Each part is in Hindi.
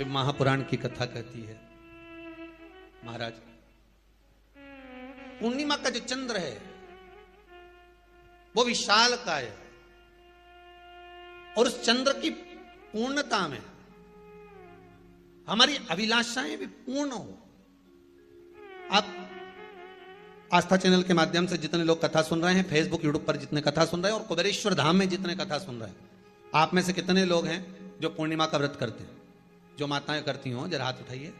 महापुराण की कथा कहती है, महाराज पूर्णिमा का जो चंद्र है वो विशाल काय है और उस चंद्र की पूर्णता में हमारी अभिलाषाएं भी पूर्ण हो। आप आस्था चैनल के माध्यम से जितने लोग कथा सुन रहे हैं, फेसबुक यूट्यूब पर जितने कथा सुन रहे हैं और कुबेरेश्वर धाम में जितने कथा सुन रहे हैं, आप में से कितने लोग हैं जो पूर्णिमा का व्रत करते हैं? जो माताएं करती हो जरा हाथ उठाइए।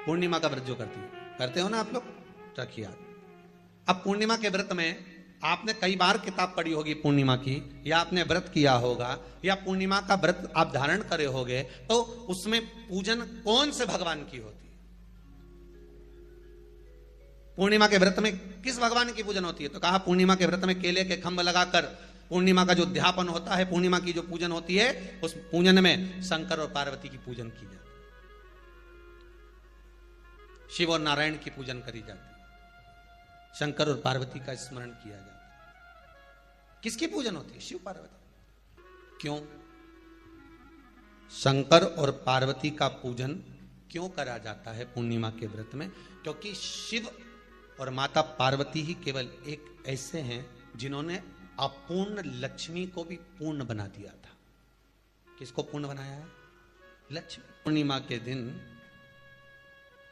पूर्णिमा का व्रत जो करते हो ना आप लोग, रखिए हाथ। अब पूर्णिमा के व्रत में आपने कई बार किताब पढ़ी होगी पूर्णिमा की, या आपने व्रत किया होगा, या पूर्णिमा का व्रत आप धारण करे होगे, तो उसमें पूजन कौन से भगवान की होती है? पूर्णिमा के व्रत में किस भगवान की पूजन होती है? तो कहा पूर्णिमा के व्रत में केले के खंभ लगाकर पूर्णिमा का जो अध्यापन होता है, पूर्णिमा की जो पूजन होती है, उस पूजन में शंकर और पार्वती की पूजन की जाती है, शिव और नारायण की पूजन करी जाती है, शंकर और पार्वती का स्मरण किया जाता है। किसकी पूजन होती है? शिव पार्वती। क्यों शंकर और पार्वती का पूजन क्यों करा जाता है पूर्णिमा के व्रत में? क्योंकि शिव और माता पार्वती ही केवल एक ऐसे हैं जिन्होंने अपूर्ण लक्ष्मी को भी पूर्ण बना दिया था। किसको पूर्ण बनाया है? लक्ष्मी। पूर्णिमा के दिन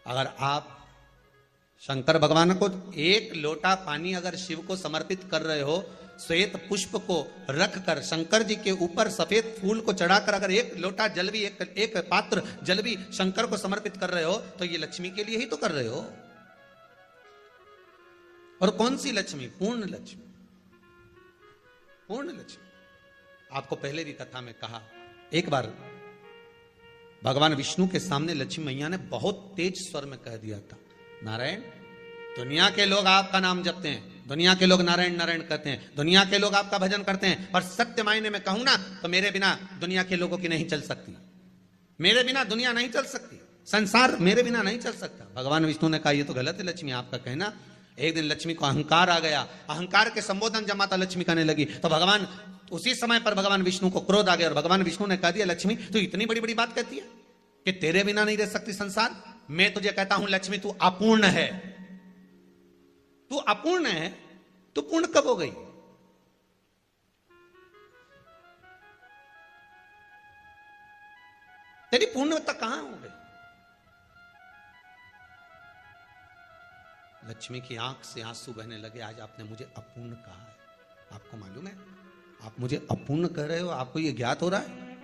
अगर आप शंकर भगवान को एक लोटा पानी अगर शिव को समर्पित कर रहे हो, श्वेत पुष्प को रखकर शंकर जी के ऊपर सफेद फूल को चढ़ाकर अगर एक लोटा जल भी, एक पात्र जल भी शंकर को समर्पित कर रहे हो, तो ये लक्ष्मी के लिए ही तो कर रहे हो। और कौन सी लक्ष्मी? पूर्ण लक्ष्मी। पूर्ण लक्ष्मी। आपको पहले भी कथा में कहा, एक बार भगवान विष्णु के सामने लक्ष्मी मैया ने बहुत तेज स्वर में कह दिया था, नारायण, दुनिया के लोग आपका नाम जपते हैं, दुनिया के लोग नारायण नारायण कहते हैं, दुनिया के लोग आपका भजन करते हैं, पर सत्य मायने में कहूं ना तो मेरे बिना दुनिया के लोगों की नहीं चल सकती, मेरे बिना दुनिया नहीं चल सकती, संसार मेरे बिना नहीं चल सकता। भगवान विष्णु ने कहा, यह तो गलत है लक्ष्मी आपका कहना। एक दिन लक्ष्मी को अहंकार आ गया, अहंकार के संबोधन जब माता लक्ष्मी करने लगी तो भगवान उसी समय पर भगवान विष्णु को क्रोध आ गया और भगवान विष्णु ने कह दिया, लक्ष्मी तू इतनी बड़ी बड़ी बात कहती है कि तेरे बिना नहीं रह सकती संसार। मैं तुझे कहता हूं लक्ष्मी, तू अपूर्ण है, तू अपूर्ण है, तू पूर्ण कब हो गई? तेरी पूर्णता कहां हो गई? लक्ष्मी की आंख से आंसू बहने लगे। आज आपने मुझे अपूर्ण कहा है, आपको मालूम है आप मुझे अपूर्ण कह रहे हो? आपको ये ज्ञात हो रहा है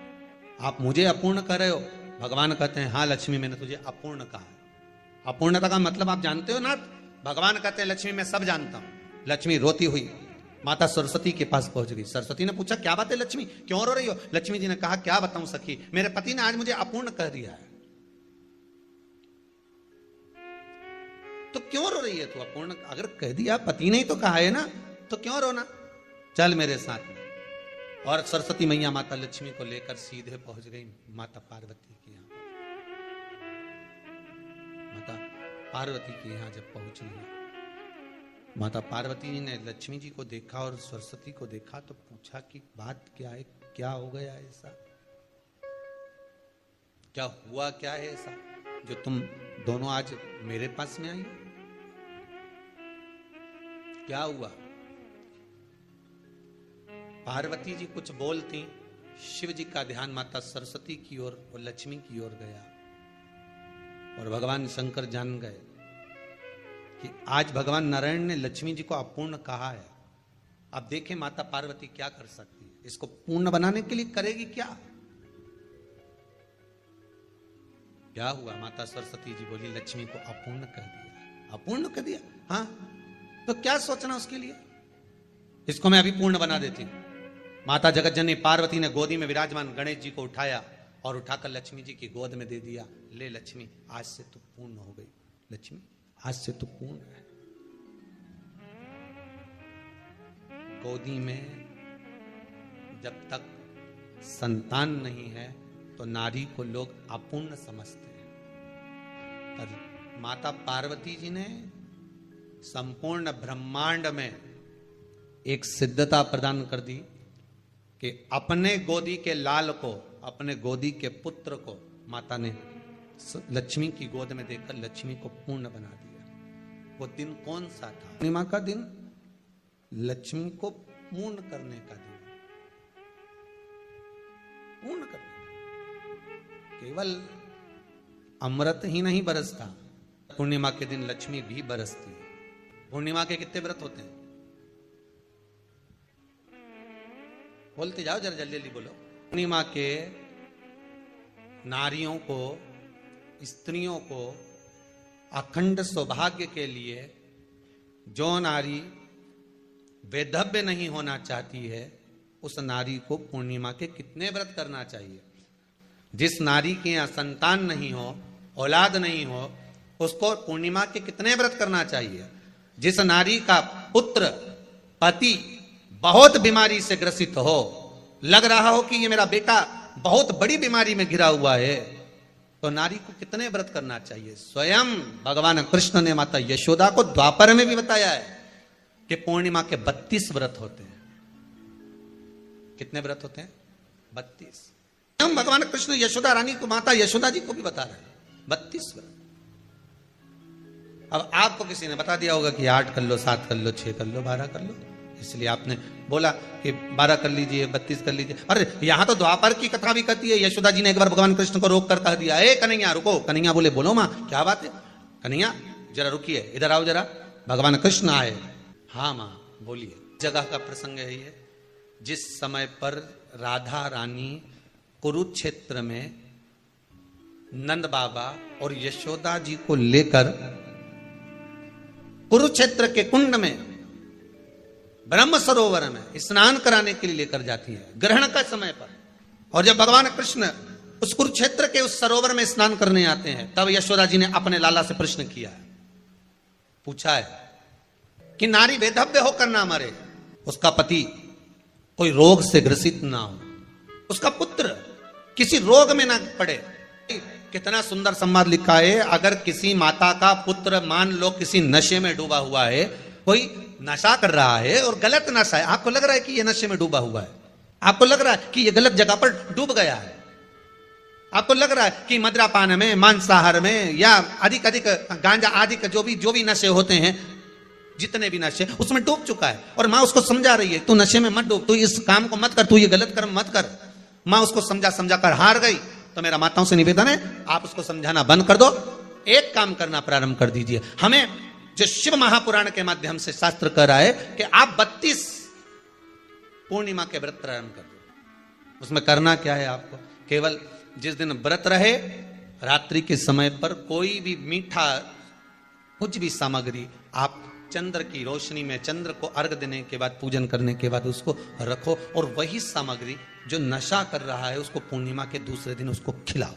आप मुझे अपूर्ण कह रहे हो? भगवान कहते हैं, हाँ लक्ष्मी मैंने तुझे अपूर्ण कहा है। अपूर्णता का मतलब आप जानते हो ना? भगवान कहते हैं, लक्ष्मी मैं सब जानता हूं। लक्ष्मी रोती हुई माता सरस्वती के पास पहुंच गई। सरस्वती ने पूछा, क्या बात है लक्ष्मी, क्यों रो रही हो? लक्ष्मी जी ने कहा, क्या बताऊं सखी, मेरे पति ने आज मुझे अपूर्ण कह दिया है। तो क्यों रो रही है तू? अपूर्ण अगर कह दिया, पति ने ही तो कहा है ना, तो क्यों रोना? चल मेरे साथ में। और सरस्वती मैया माता लक्ष्मी को लेकर सीधे पहुंच गई माता पार्वती के यहाँ। माता पार्वती के यहाँ जब पहुंची, माता पार्वती जी ने लक्ष्मी जी को देखा और सरस्वती को देखा तो पूछा कि बात क्या है, क्या हो गया ऐसा, क्या हुआ, क्या है ऐसा जो तुम दोनों आज मेरे पास में आई? क्या हुआ? पार्वती जी कुछ बोलती, शिव जी का ध्यान माता सरस्वती की ओर और लक्ष्मी की ओर गया और भगवान शंकर जान गए कि आज भगवान नारायण ने लक्ष्मी जी को अपूर्ण कहा है। अब देखें माता पार्वती क्या कर सकती है, इसको पूर्ण बनाने के लिए करेगी क्या? क्या हुआ? माता सरस्वती जी बोली, लक्ष्मी को अपूर्ण कह दिया। अपूर्ण कह दिया? हाँ, तो क्या सोचना उसके लिए, इसको मैं अभी पूर्ण बना देती हूं। माता जगतजननी पार्वती ने गोदी में विराजमान गणेश जी को उठाया और उठाकर लक्ष्मी जी की गोद में दे दिया। ले लक्ष्मी, आज से तू पूर्ण हो गई। लक्ष्मी आज से तू पूर्ण है। गोदी में जब तक संतान नहीं है तो नारी को लोग अपूर्ण समझते हैं, पर माता पार्वती जी ने संपूर्ण ब्रह्मांड में एक सिद्धता प्रदान कर दी कि अपने गोदी के लाल को, अपने गोदी के पुत्र को माता ने लक्ष्मी की गोद में देकर लक्ष्मी को पूर्ण बना दिया। वो दिन कौन सा था? पूर्णिमा का दिन, लक्ष्मी को पूर्ण करने का दिन, पूर्ण करने का। केवल अमृत ही नहीं बरसता, पूर्णिमा के दिन लक्ष्मी भी बरसती है। पूर्णिमा के कितने व्रत होते हैं? बोलते जाओ, जरा जल्दी जल्दी बोलो। पूर्णिमा के नारियों को, स्त्रियों को अखंड सौभाग्य के लिए, जो नारी वैधव्य नहीं होना चाहती है, उस नारी को पूर्णिमा के कितने व्रत करना चाहिए? जिस नारी के यहाँ संतान नहीं हो, औलाद नहीं हो, उसको पूर्णिमा के कितने व्रत करना चाहिए? जिस नारी का पुत्र, पति बहुत बीमारी से ग्रसित हो, लग रहा हो कि ये मेरा बेटा बहुत बड़ी बीमारी में घिरा हुआ है, तो नारी को कितने व्रत करना चाहिए? स्वयं भगवान कृष्ण ने माता यशोदा को द्वापर में भी बताया है कि पूर्णिमा के 32 व्रत होते हैं। कितने व्रत होते हैं? 32। हम भगवान कृष्ण यशोदा रानी को, माता यशोदा जी को भी बता रहे हैं 32 व्रत। अब आपको किसी ने बता दिया होगा कि 8 कर लो, 7 कर लो, 6 कर लो, 12 कर लो, इसलिए आपने बोला कि 12 कर लीजिए, 32 कर लीजिए। अरे यहां तो द्वापर की कथा भी कहती है। यशोदा जी ने एक बार भगवान कृष्ण को रोक कर कह दिया, ए कन्हैया रुको। कन्हैया बोले, बोलो मां क्या बात है? कन्हैया जरा रुकिए, इधर आओ जरा। भगवान कृष्ण आए। हाँ मां बोलिए। जगह का प्रसंग है ये, जिस समय पर राधा रानी कुरुक्षेत्र में नंद बाबा और यशोदा जी को लेकर कुरुक्षेत्र के कुंड में, ब्रह्म सरोवर में स्नान कराने के लिए लेकर जाती है, ग्रहण का समय पर। और जब भगवान कृष्ण उस कुरुक्षेत्र के उस सरोवर में स्नान करने आते हैं, तब यशोदा जी ने अपने लाला से प्रश्न किया है, पूछा है कि नारी वैधव्य होकर ना मरे, उसका पति कोई रोग से ग्रसित ना हो, उसका पुत्र किसी रोग में ना पड़े। कितना सुंदर संवाद लिखा है। अगर किसी माता का पुत्र मान लो किसी नशे में डूबा हुआ है, कोई नशा कर रहा है और गलत नशा है, आपको लग रहा है कि ये नशे में डूबा हुआ है, आपको लग रहा है कि ये गलत जगह पर डूब गया है, आपको लग रहा है कि मदिरापान में, मांसाहार में या अधिक गांजा आदि का जो भी नशे होते हैं, जितने भी नशे, उसमें डूब चुका है। और माँ उसको समझा रही है, तू नशे में मत डूब, तू इस काम को मत कर, तू ये गलत कर्म मत कर। माँ उसको समझा कर हार गई। तो मेरा माताओं से निवेदन है, आप उसको समझाना बंद कर दो, एक काम करना प्रारंभ कर दीजिए। हमें जो शिव महापुराण के माध्यम से शास्त्र कह रहा है कि आप 32 पूर्णिमा के व्रत प्रारंभ कर दो। उसमें करना क्या है आपको? केवल जिस दिन व्रत रहे, रात्रि के समय पर कोई भी मीठा, कुछ भी सामग्री आप चंद्र की रोशनी में, चंद्र को अर्घ देने के बाद, पूजन करने के बाद उसको रखो, और वही सामग्री जो नशा कर रहा है उसको पूर्णिमा के दूसरे दिन उसको खिलाओ।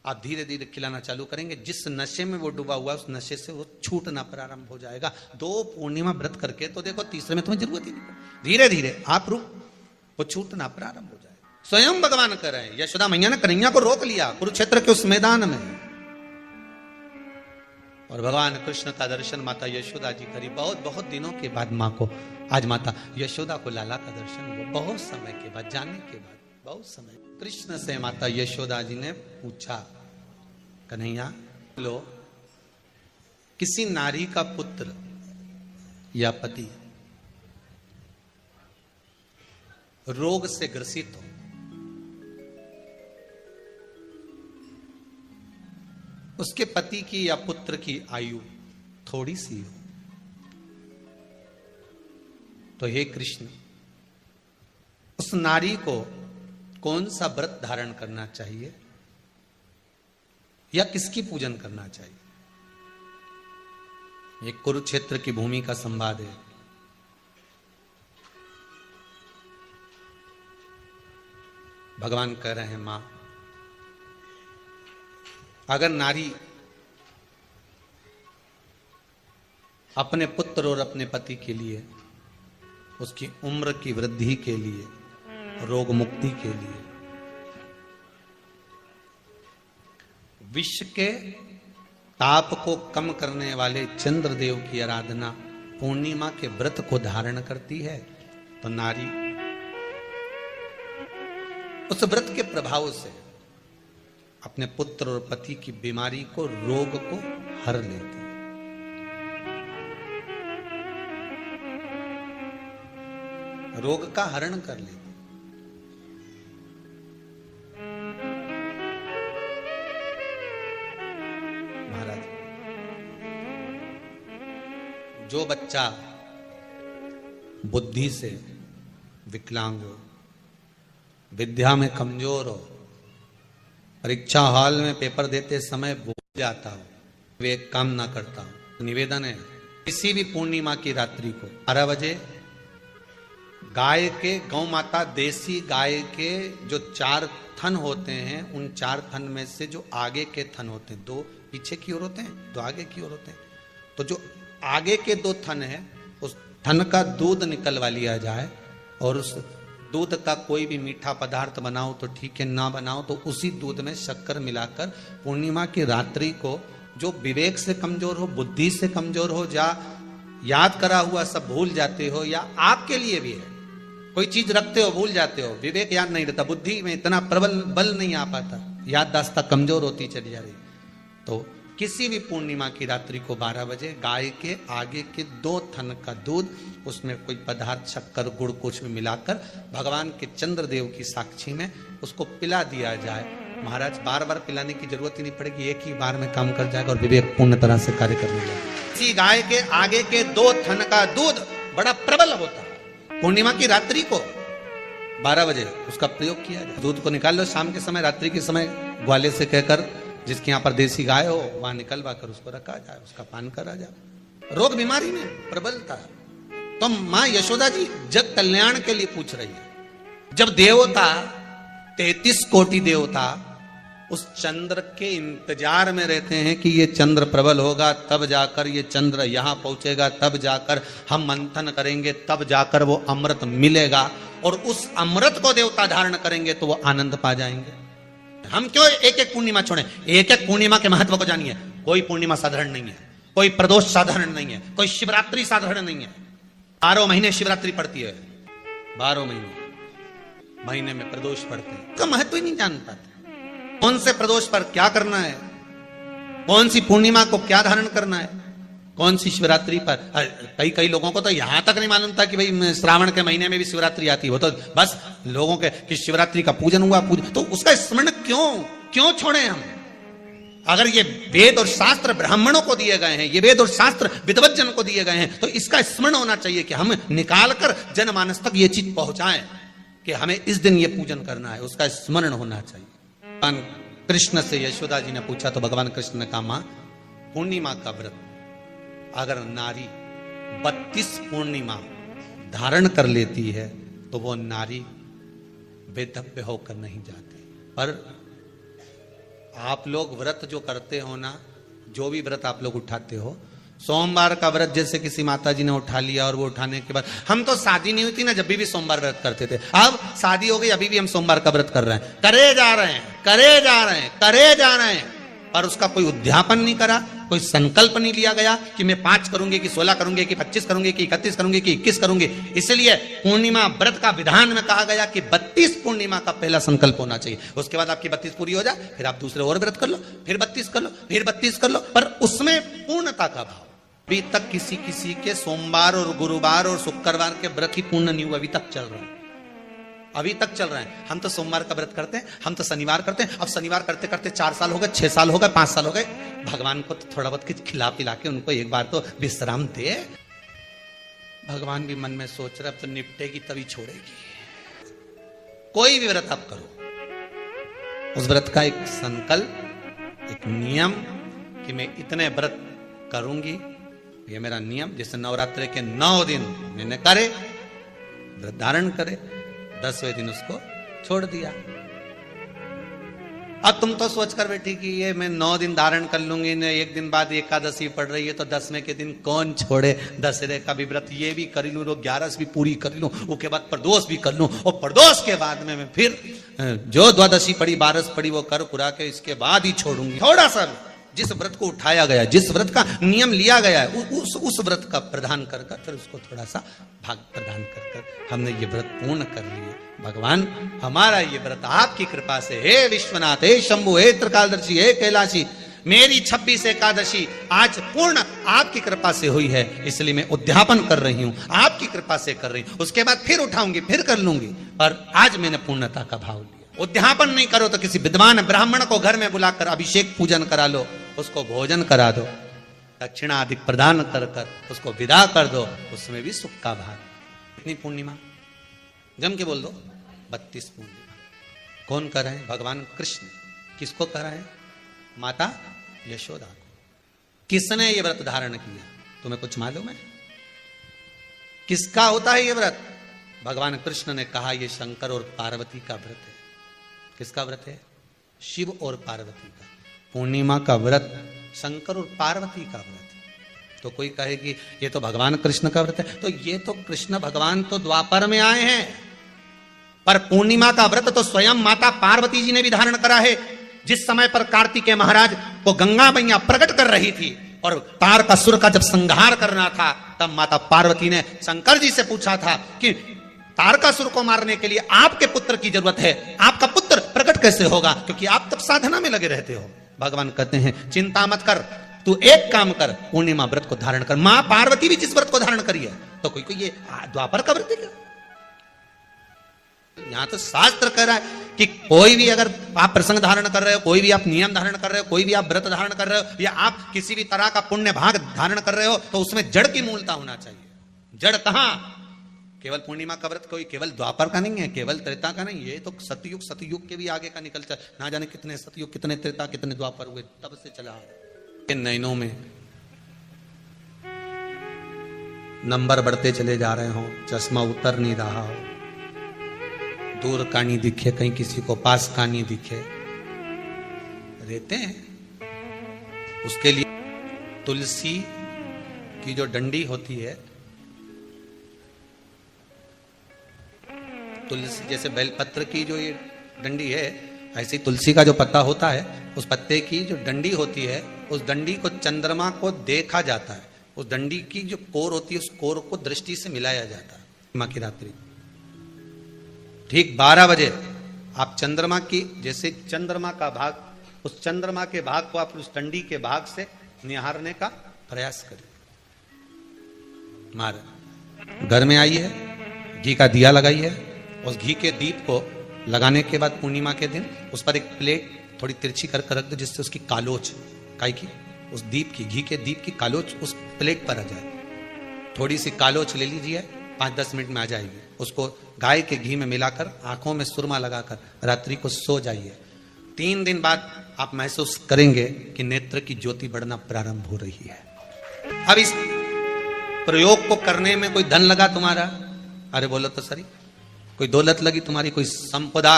आप धीरे धीरे खिलाना चालू करेंगे, जिस नशे में वो डूबा हुआ है उस नशे से वो छूटना प्रारंभ हो जाएगा। 2 पूर्णिमा व्रत करके तो देखो, तीसरे में तुम्हें जरूरत ही नहीं, धीरे धीरे आप वो छूटना प्रारंभ हो जाएगा। स्वयं भगवान कर रहे हैं। यशोदा मैया ने कन्हैया को रोक लिया कुरुक्षेत्र के उस मैदान में, और भगवान कृष्ण का दर्शन माता यशोदा जी करी। बहुत दिनों के बाद माँ को, आज माता यशोदा को लाला का दर्शन हुआ, बहुत समय के बाद, जाने के बाद बहुत समय। कृष्ण से माता यशोदा जी ने पूछा, कन्हैया लो, किसी नारी का पुत्र या पति रोग से ग्रसित हो, उसके पति की या पुत्र की आयु थोड़ी सी हो, तो हे कृष्ण, उस नारी को कौन सा व्रत धारण करना चाहिए या किसकी पूजन करना चाहिए? ये कुरुक्षेत्र की भूमि का संवाद है। भगवान कह रहे हैं, मां, अगर नारी अपने पुत्र और अपने पति के लिए, उसकी उम्र की वृद्धि के लिए, रोग मुक्ति के लिए, विश्व के ताप को कम करने वाले चंद्रदेव की आराधना, पूर्णिमा के व्रत को धारण करती है, तो नारी उस व्रत के प्रभाव से अपने पुत्र और पति की बीमारी को, रोग को हर लेती है। रोग का हरण कर लेती। महाराज, जो बच्चा बुद्धि से विकलांग हो, विद्या में कमजोर हो, परीक्षा हॉल में पेपर देते समय भूल जाता हो, विवेक काम ना करता हो, तो निवेदन है किसी भी पूर्णिमा की रात्रि को 12 बजे गाय के, गौ माता देसी गाय के जो 4 थन होते हैं, उन 4 थन में से जो आगे के थन होते हैं, 2 पीछे की ओर होते हैं, 2 आगे की ओर होते हैं, तो जो आगे के 2 थन है, उस थन का दूध निकलवा लिया जाए और उस दूध का कोई भी मीठा पदार्थ बनाओ तो ठीक है, ना बनाओ तो उसी दूध में शक्कर मिलाकर पूर्णिमा की रात्रि को, जो विवेक से कमजोर हो, बुद्धि से कमजोर हो, या याद करा हुआ सब भूल जाते हो, या आपके लिए भी है कोई चीज रखते हो भूल जाते हो, विवेक याद नहीं रहता, बुद्धि में इतना प्रबल बल नहीं आ पाता, याददाश्त कमजोर होती चली जा रही, तो किसी भी पूर्णिमा की रात्रि को 12 बजे गाय के आगे के 2 थन का दूध, उसमें कोई पदार्थ, शक्कर, गुड़ कुछ भी मिलाकर भगवान के चंद्रदेव की साक्षी में उसको पिला दिया जाए। महाराज, बार बार पिलाने की जरूरत ही नहीं पड़ेगी, एक ही बार में काम कर जाएगा और विवेक पूर्ण तरह से कार्य करने लगेगा। इसी गाय के आगे के 2 थन का दूध बड़ा प्रबल होता है। पूर्णिमा की रात्रि को 12 बजे उसका प्रयोग किया जाए। दूध को निकाल लो शाम के समय, रात्रि के समय ग्वाले से कहकर, जिसके यहाँ पर देसी गाय हो वहां निकलवा कर उसको रखा जाए, उसका पान करा जाए। रोग बीमारी में प्रबलता, तो मां यशोदा जी जग कल्याण के लिए पूछ रही है। जब देवता 33 कोटि देवता उस चंद्र के इंतजार में रहते हैं कि ये चंद्र प्रबल होगा, तब जाकर ये चंद्र यहां पहुंचेगा, तब जाकर हम मंथन करेंगे, तब जाकर वो अमृत मिलेगा, और उस अमृत को देवता धारण करेंगे तो वो आनंद पा जाएंगे। हम क्यों एक एक पूर्णिमा छोड़े? एक एक पूर्णिमा के महत्व को जानिए। कोई पूर्णिमा साधारण नहीं है, कोई प्रदोष साधारण नहीं है, कोई शिवरात्रि साधारण नहीं है। 12 महीने शिवरात्रि पड़ती है, 12 महीने में प्रदोष पड़ते हैं, उसका महत्व ही नहीं जान पाते। कौन से प्रदोष पर क्या करना है, कौन सी पूर्णिमा को क्या धारण करना है, कौन सी शिवरात्रि पर। कई लोगों को तो यहां तक नहीं मालूम था कि भाई श्रावण के महीने में भी शिवरात्रि आती हो, तो बस लोगों के कि शिवरात्रि का पूजन हुआ, तो उसका स्मरण क्यों छोड़े हम? अगर ये वेद और शास्त्र ब्राह्मणों को दिए गए हैं, ये वेद और शास्त्र विद्वज्जन को दिए गए हैं, तो इसका स्मरण होना चाहिए कि हम निकाल कर जनमानस तक ये चीज पहुंचाएं कि हमें इस दिन ये पूजन करना है, उसका स्मरण होना चाहिए। भगवान कृष्ण से यशोदा जी ने पूछा तो भगवान कृष्ण ने कहा, मां, पूर्णिमा का व्रत अगर नारी 32 पूर्णिमा धारण कर लेती है तो वो नारी बेधव्य होकर नहीं जाती। पर आप लोग व्रत जो करते हो ना, जो भी व्रत आप लोग उठाते हो, सोमवार का व्रत जैसे किसी माता जी ने उठा लिया और वो उठाने के बाद, हम तो शादी नहीं हुई थी ना जब भी सोमवार व्रत करते थे, अब शादी हो गई अभी भी हम सोमवार का व्रत कर रहे हैं, करे जा रहे हैं, और उसका कोई उद्यापन नहीं करा, कोई संकल्प नहीं लिया गया कि मैं 5 करूंगी कि 16 करूंगी कि 25 करूंगी कि 31 करूंगी कि 21 करूंगी। इसलिए पूर्णिमा व्रत का विधान में कहा गया कि 32 पूर्णिमा का पहला संकल्प होना चाहिए, उसके बाद आपकी 32 पूरी हो जाए, फिर आप दूसरे और व्रत कर लो, फिर 32 कर लो, फिर 32 कर लो, पर उसमें पूर्णता का भाव। अभी तक किसी के सोमवार और गुरुवार और शुक्रवार के व्रत ही पूर्ण नहीं हुआ, अभी तक चल रहा है, अभी तक चल रहे हैं। हम तो सोमवार का व्रत करते हैं, हम तो शनिवार करते हैं, अब शनिवार करते करते 4 साल हो गए, 6 साल हो गए, 5 साल हो गए। भगवान को तो थोड़ा बहुत खिला पिला के उनको एक बार तो विश्राम दे। भगवान भी मन में सोच रहे अब तो निपटेगी तभी छोड़ेगी। कोई भी व्रत आप करो, उस व्रत का एक संकल्प, एक नियम कि मैं इतने व्रत करूंगी, ये मेरा नियम। जैसे नवरात्रि के 9 दिन मैंने करे, व्रत धारण करे, 10वें दिन उसको छोड़ दिया। अब तुम तो सोच कर बैठी कि ये मैं 9 दिन धारण कर लूंगी, ने एक दिन बाद एकादशी पड़ रही है तो 10वें के दिन कौन छोड़े, दशहरे का भी व्रत ये भी कर लूं, 11 भी पूरी कर लूं, उसके बाद प्रदोष भी कर लूं, और प्रदोष के बाद में मैं फिर जो द्वादशी पड़ी, 12 पड़ी वो कर पुरा के इसके बाद ही छोड़ूंगी। थोड़ा सा जिस व्रत को उठाया गया, जिस व्रत का नियम लिया गया है, उस व्रत का प्रदान कर कर फिर उसको थोड़ा सा भाग प्रदान कर कर हमने ये व्रत पूर्ण कर लिए। भगवान हमारा ये व्रत आपकी कृपा से, हे विश्वनाथ, हे शंभु, हे त्रिकालदर्शी, हे कैलाशी, मेरी 26 एकादशी आज पूर्ण आपकी कृपा से हुई है, इसलिए मैं उद्यापन कर रही हूं, आपकी कृपा से कर रही हूं। उसके बाद फिर उठाऊंगी, फिर कर लूंगी, पर आज मैंने पूर्णता का भाव लिया। उद्यापन नहीं करो तो किसी विद्वान ब्राह्मण को घर में बुलाकर अभिषेक पूजन करा लो, उसको भोजन करा दो, दक्षिणा आदि प्रदान कर कर उसको विदा कर दो, उसमें भी सुख का भाग। कितनी पूर्णिमा जम के बोल दो, 32 पूर्णिमा। कौन कर रहे हैं? भगवान कृष्ण। किसको कर रहे हैं? माता यशोदा को। किसने ये व्रत धारण किया? तुम्हें कुछ मालूम है किसका होता है ये व्रत? भगवान कृष्ण ने कहा ये शंकर और पार्वती का व्रत है। किसका व्रत है? शिव और पार्वती का। पूर्णिमा का व्रत शंकर और पार्वती का व्रत। तो कोई कहे कि ये तो भगवान कृष्ण का व्रत है, तो ये तो कृष्ण भगवान तो द्वापर में आए हैं, पर पूर्णिमा का व्रत तो स्वयं माता पार्वती जी ने भी धारण करा है। जिस समय पर कार्तिकेय महाराज को गंगा मैया प्रकट कर रही थी और तारकासुर का जब संहार करना था, तब माता पार्वती ने शंकर जी से पूछा था कि तारकासुर को मारने के लिए आपके पुत्र की जरूरत है, आपका पुत्र प्रकट कैसे होगा, क्योंकि आप तब साधना में लगे रहते हो। भगवान कहते हैं चिंता मत कर, तू एक काम कर, पूर्णिमा व्रत को धारण कर। मां पार्वती भी जिस व्रत को धारण करी है, तो कोई ये द्वापर का व्रत है क्या? यहां तो शास्त्र कह रहा है कि कोई भी अगर आप प्रसंग धारण कर रहे हो, कोई भी आप नियम धारण कर रहे हो, कोई भी आप व्रत धारण कर रहे हो, या आप किसी भी तरह का पुण्य भाग धारण कर रहे हो, तो उसमें जड़ की मूलता होना चाहिए। जड़ कहां? केवल पूर्णिमा का व्रत कोई केवल द्वापर का नहीं है, केवल त्रेता का नहीं, ये तो सतयुग के भी आगे का निकल चल, ना जाने कितने सतयुग, कितने त्रेता, कितने द्वापर हुए, तब से चला। नैनों में नंबर बढ़ते चले जा रहे हो, चश्मा उतर नहीं रहा हो, दूर का नहीं दिखे, कहीं किसी को पास का नहीं दिखे, रहते हैं। उसके लिए तुलसी की जो डंडी होती है, तुलसी जैसे बेलपत्र की जो ये डंडी है, ऐसे तुलसी का जो पत्ता होता है, उस पत्ते की जो डंडी होती है, उस डंडी को चंद्रमा को देखा जाता है। उस डंडी की जो कोर होती है, उस कोर को दृष्टि से मिलाया जाता है। माँ की रात्रि ठीक 12 बजे आप चंद्रमा की, जैसे चंद्रमा का भाग, उस चंद्रमा के भाग को आप उस डंडी के भाग से निहारने का प्रयास करें। मारे घर में आई है, घी का दिया लगाई है, उस घी के दीप को लगाने के बाद पूर्णिमा के दिन उस पर एक प्लेट थोड़ी तिरछी कर रख दो, जिससे उसकी कालोच काई की, उस दीप की, घी के दीप की कालोच उस प्लेट पर आ जाए। थोड़ी सी कालोच ले लीजिए, 5-10 मिनट में आ जाएगी। उसको गाय के घी में मिलाकर आंखों में सुरमा लगाकर रात्रि को सो जाइए। 3 दिन बाद आप महसूस करेंगे कि नेत्र की ज्योति बढ़ना प्रारंभ हो रही है। अब इस प्रयोग को करने में कोई धन लगा तुम्हारा? अरे बोलो तो सही, कोई दौलत लगी तुम्हारी, कोई संपदा,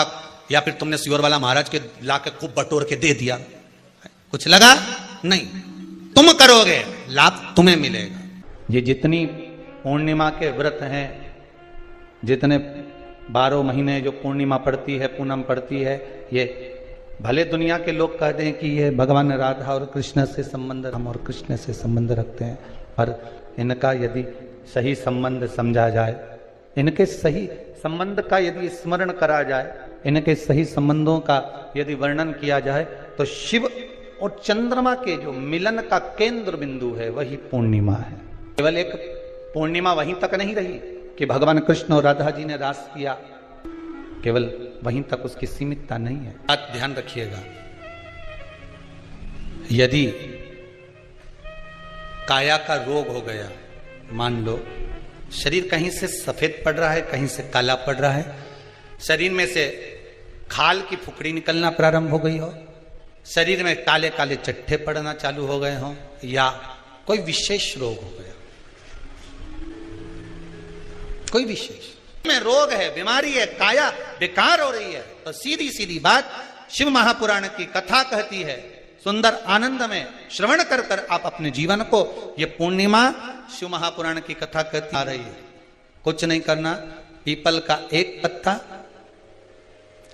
या फिर तुमने सियोर वाला महाराज के लाके खूब बटोर के दे दिया, कुछ लगा? नहीं। तुम करोगे, लाभ तुम्हें मिलेगा। ये जितनी पूर्णिमा के व्रत हैं, जितने 12 महीने जो पूर्णिमा पड़ती है, पूनम पड़ती है, ये भले दुनिया के लोग कहते हैं कि ये भगवान राधा और कृष्ण से संबंध, हम और कृष्ण से संबंध रखते हैं, पर इनका यदि सही संबंध समझा जाए, इनके सही संबंध का यदि स्मरण करा जाए, इनके सही संबंधों का यदि वर्णन किया जाए, तो शिव और चंद्रमा के जो मिलन का केंद्र बिंदु है, वही पूर्णिमा है। केवल एक पूर्णिमा वहीं तक नहीं रही कि भगवान कृष्ण और राधा जी ने रास किया, केवल वहीं तक उसकी सीमितता नहीं है। बात ध्यान रखिएगा, यदि काया का रोग हो गया, मान लो शरीर कहीं से सफेद पड़ रहा है, कहीं से काला पड़ रहा है, शरीर में से खाल की फुकड़ी निकलना प्रारंभ हो गई हो, शरीर में काले काले चट्टे पड़ना चालू हो गए हो, या कोई विशेष रोग हो गया, कोई विशेष में रोग है, बीमारी है, काया बेकार हो रही है, तो सीधी सीधी बात शिव महापुराण की कथा कहती है, सुंदर आनंद में श्रवण कर कर आप अपने जीवन को, ये पूर्णिमा शिव महापुराण की कथा कहती आ रही है। कुछ नहीं करना, पीपल का एक पत्ता,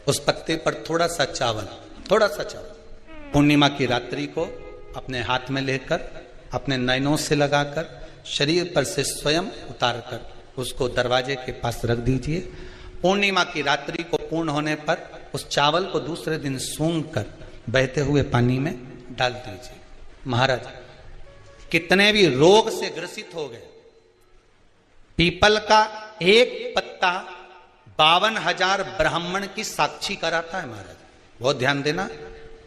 उस पत्ते पर थोड़ा सा चावल, पूर्णिमा की रात्रि को अपने हाथ में लेकर अपने नयनों से लगाकर शरीर पर से स्वयं उतार कर उसको दरवाजे के पास रख दीजिए। पूर्णिमा की रात्रि को पूर्ण होने पर उस चावल को दूसरे दिन सूंघ कर बहते हुए पानी में डाल दीजिए। महाराज कितने भी रोग से ग्रसित हो गए, पीपल का एक पत्ता 52,000 ब्राह्मण की साक्षी कराता है। महाराज बहुत ध्यान देना,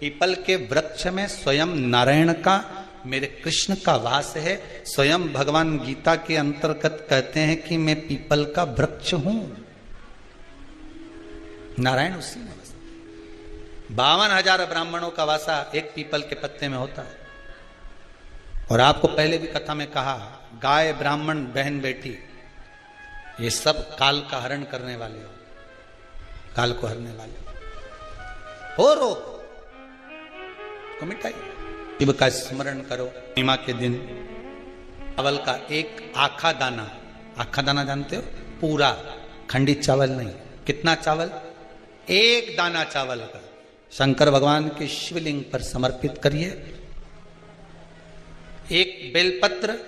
पीपल के वृक्ष में स्वयं नारायण का, मेरे कृष्ण का वास है। स्वयं भगवान गीता के अंतर्गत कहते हैं कि मैं पीपल का वृक्ष हूं, नारायण उसी में बसा। 52,000 ब्राह्मणों का वासा एक पीपल के पत्ते में होता है। और आपको पहले भी कथा में कहा, गाय ब्राह्मण बहन बेटी ये सब काल का हरण करने वाले हो, काल को हरने वाले हो। रोग को मिटाइए, शिव का स्मरण करो। पूर्णिमा के दिन चावल का एक आखा दाना जानते हो, पूरा खंडित चावल नहीं। कितना चावल? एक दाना चावल का शंकर भगवान के शिवलिंग पर समर्पित करिए। एक बेलपत्र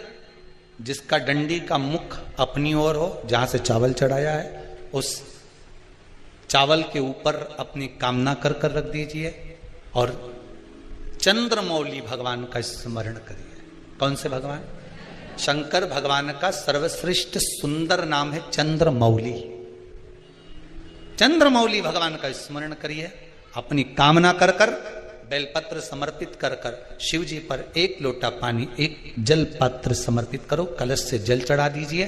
जिसका डंडी का मुख अपनी ओर हो, जहां से चावल चढ़ाया है, उस चावल के ऊपर अपनी कामना कर कर रख दीजिए और चंद्रमौली भगवान का स्मरण करिए। कौन से भगवान? शंकर भगवान का सर्वश्रेष्ठ सुंदर नाम है चंद्रमौली। चंद्रमौली भगवान का स्मरण करिए, अपनी कामना कर कर बेलपत्र समर्पित कर कर शिव जी पर एक लोटा पानी, एक जल पात्र समर्पित करो, कलश से जल चढ़ा दीजिए,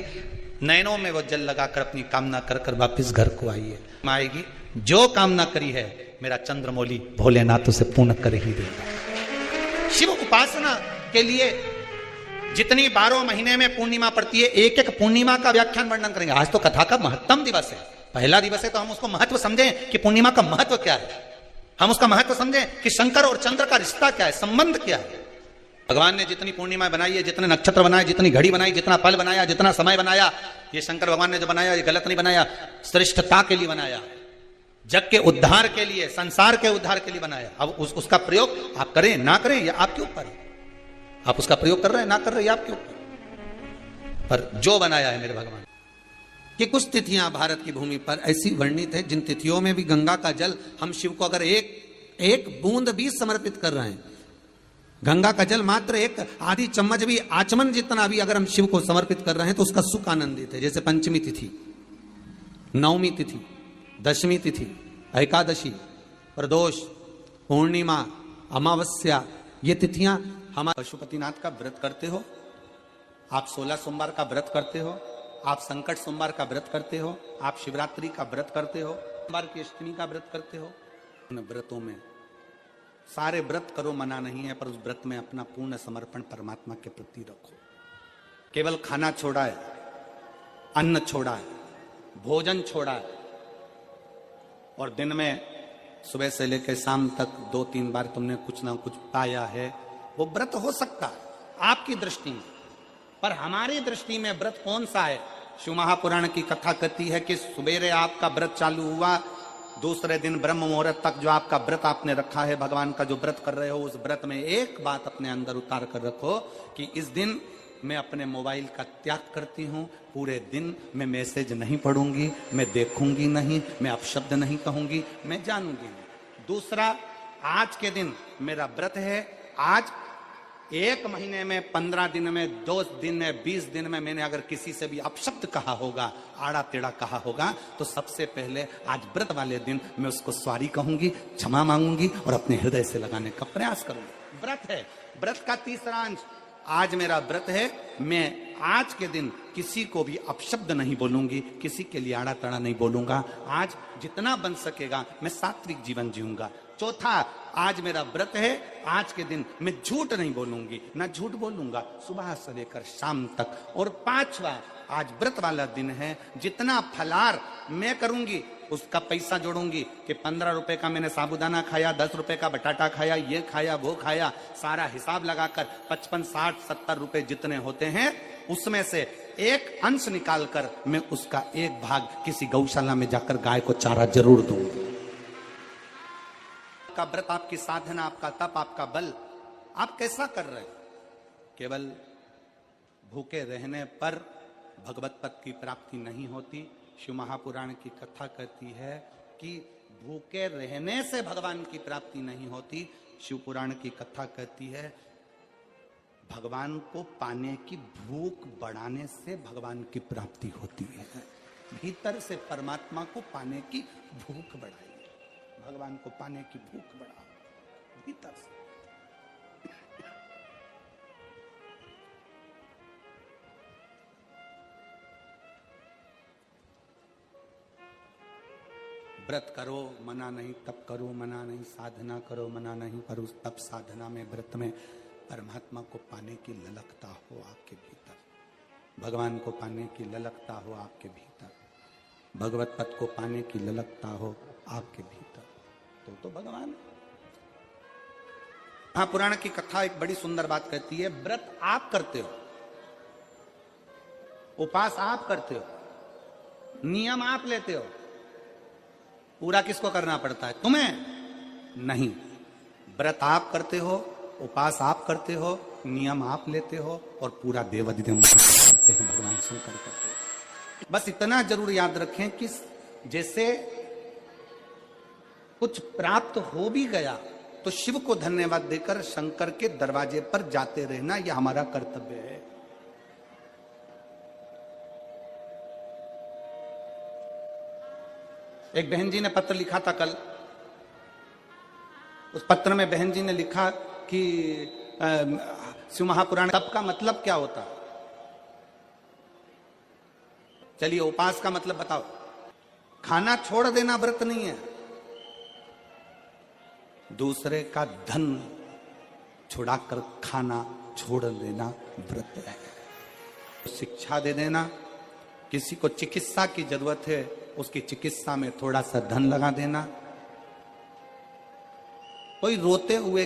नैनों में वो जल लगाकर अपनी कामना कर कर वापिस घर को आइए। आएगी जो कामना करी है मेरा चंद्रमौली भोलेनाथ उसे पूर्ण कर ही देगा। शिव उपासना के लिए जितनी 12 महीने में पूर्णिमा पड़ती है, एक एक पूर्णिमा का व्याख्यान वर्णन करेंगे। आज तो कथा का महत्तम दिवस है, पहला दिवस है, तो हम उसको महत्व समझें कि पूर्णिमा का महत्व क्या है। हम उसका महत्व समझें कि शंकर और चंद्र का रिश्ता क्या है, संबंध क्या है। भगवान ने जितनी पूर्णिमा बनाई है, जितने नक्षत्र बनाए, जितनी घड़ी बनाई, जितना पल बनाया, जितना समय बनाया, ये शंकर भगवान ने जो बनाया ये गलत नहीं बनाया, श्रेष्ठता के लिए बनाया, जग के उद्धार के लिए, संसार के उद्धार के लिए बनाया। अब उसका प्रयोग आप करें ना करें ये आपके ऊपर है। आप उसका प्रयोग कर रहे हैं ना कर रहे हैं आपके ऊपर, पर जो बनाया है मेरे भगवान। कि कुछ तिथियां भारत की भूमि पर ऐसी वर्णित है जिन तिथियों में भी गंगा का जल हम शिव को अगर एक बूंद भी समर्पित कर रहे हैं, गंगा का जल मात्र एक आधी चम्मच भी, आचमन जितना भी अगर हम शिव को समर्पित कर रहे हैं तो उसका सुख आनंदित है। जैसे पंचमी तिथि, नवमी तिथि, दशमी तिथि, एकादशी, प्रदोष, पूर्णिमा, अमावस्या, ये तिथियां हम पशुपतिनाथ का व्रत करते हो, आप 16 सोमवार का व्रत करते हो, आप संकट सोमवार का व्रत करते हो, आप शिवरात्रि का व्रत करते हो, सोमवार की अष्टमी का व्रत करते हो। उन व्रतों में सारे व्रत करो, मना नहीं है, पर उस व्रत में अपना पूर्ण समर्पण परमात्मा के प्रति रखो। केवल खाना छोड़ा है, अन्न छोड़ा है, भोजन छोड़ा है, और दिन में सुबह से लेकर शाम तक 2-3 बार तुमने कुछ ना कुछ पाया है, वो व्रत हो सकता है आपकी दृष्टि में, पर हमारी दृष्टि में व्रत कौन सा है? शिव महापुराण की कथा कहती है कि सुबेरे आपका व्रत चालू हुआ, दूसरे दिन ब्रह्म मुहूर्त तक जो आपका व्रत आपने रखा है, भगवान का जो व्रत कर रहे हो, उस व्रत में एक बात अपने अंदर उतार कर रखो कि इस दिन मैं अपने मोबाइल का त्याग करती हूँ, पूरे दिन मैं मैसेज नहीं पढ़ूंगी, मैं देखूंगी नहीं, मैं अपशब्द नहीं कहूंगी, मैं जानूंगी नहीं। दूसरा, आज के दिन मेरा व्रत है, आज 1 महीने में, 15 दिन में, 2 दिन में, 20 दिन में मैंने अगर किसी से भी अपशब्द कहा होगा, आड़ा टेढ़ा कहा होगा, तो सबसे पहले आज व्रत वाले दिन मैं उसको सॉरी कहूंगी, क्षमा मांगूंगी और अपने हृदय से लगाने का प्रयास करूंगी। व्रत है। व्रत का तीसरा अंश, आज मेरा व्रत है, मैं आज के दिन किसी को भी अपशब्द नहीं बोलूंगी, किसी के लिए आड़ा टेढ़ा नहीं बोलूंगा, आज जितना बन सकेगा मैं सात्विक जीवन जीऊंगा। चौथा, आज मेरा व्रत है, आज के दिन मैं झूठ नहीं बोलूंगी, ना झूठ बोलूंगा सुबह से लेकर शाम तक। और 5वां, आज व्रत वाला दिन है, जितना फलार मैं करूंगी उसका पैसा जोड़ूंगी कि 15 रुपए का मैंने साबुदाना खाया, 10 रुपए का बटाटा खाया, ये खाया वो खाया, सारा हिसाब लगाकर 55, 60, 70 रुपए जितने होते हैं उसमें से एक अंश निकालकर मैं उसका एक भाग किसी गौशाला में जाकर गाय को चारा जरूर दूंगी। आपका व्रत, आपकी साधना, आपका तप, आपका बल आप कैसा कर रहे हैं? केवल भूखे रहने पर भगवत पद की प्राप्ति नहीं होती। शिव महापुराण की कथा कहती है कि भूखे रहने से भगवान की प्राप्ति नहीं होती। शिव पुराण की कथा कहती है भगवान को पाने की भूख बढ़ाने से भगवान की प्राप्ति होती है। भीतर से परमात्मा को पाने की भूख बढ़ाइए, भगवान को पाने की भूख बढ़ाओ भीतर से। व्रत करो मना नहीं, तप करो मना नहीं, साधना करो मना नहीं, पर उस तप साधना में व्रत में परमात्मा को पाने की ललकता हो आपके भीतर, भगवान को पाने की ललकता हो आपके भीतर, भगवत पद को पाने की ललकता हो आपके भीतर, तो भगवान है। महापुराण की कथा एक बड़ी सुंदर बात कहती है, व्रत आप करते हो, उपास आप करते हो, नियम आप लेते हो, पूरा किसको करना पड़ता है? तुम्हें नहीं। व्रत आप करते हो, उपास आप करते हो, नियम आप लेते हो और पूरा देवाधिदेव करते हैं, भगवान शंकर करते हैं। बस इतना जरूर याद रखें कि जैसे कुछ प्राप्त हो भी गया तो शिव को धन्यवाद देकर शंकर के दरवाजे पर जाते रहना, यह हमारा कर्तव्य है। एक बहन जी ने पत्र लिखा था कल। उस पत्र में बहन जी ने लिखा कि शिव महापुराण तप का मतलब क्या होता? चलिए उपास का मतलब बताओ। खाना छोड़ देना व्रत नहीं है, दूसरे का धन छुड़ाकर खाना छोड़ देना व्रत है। शिक्षा दे देना, किसी को चिकित्सा की जरूरत है उसकी चिकित्सा में थोड़ा सा धन लगा देना, कोई रोते हुए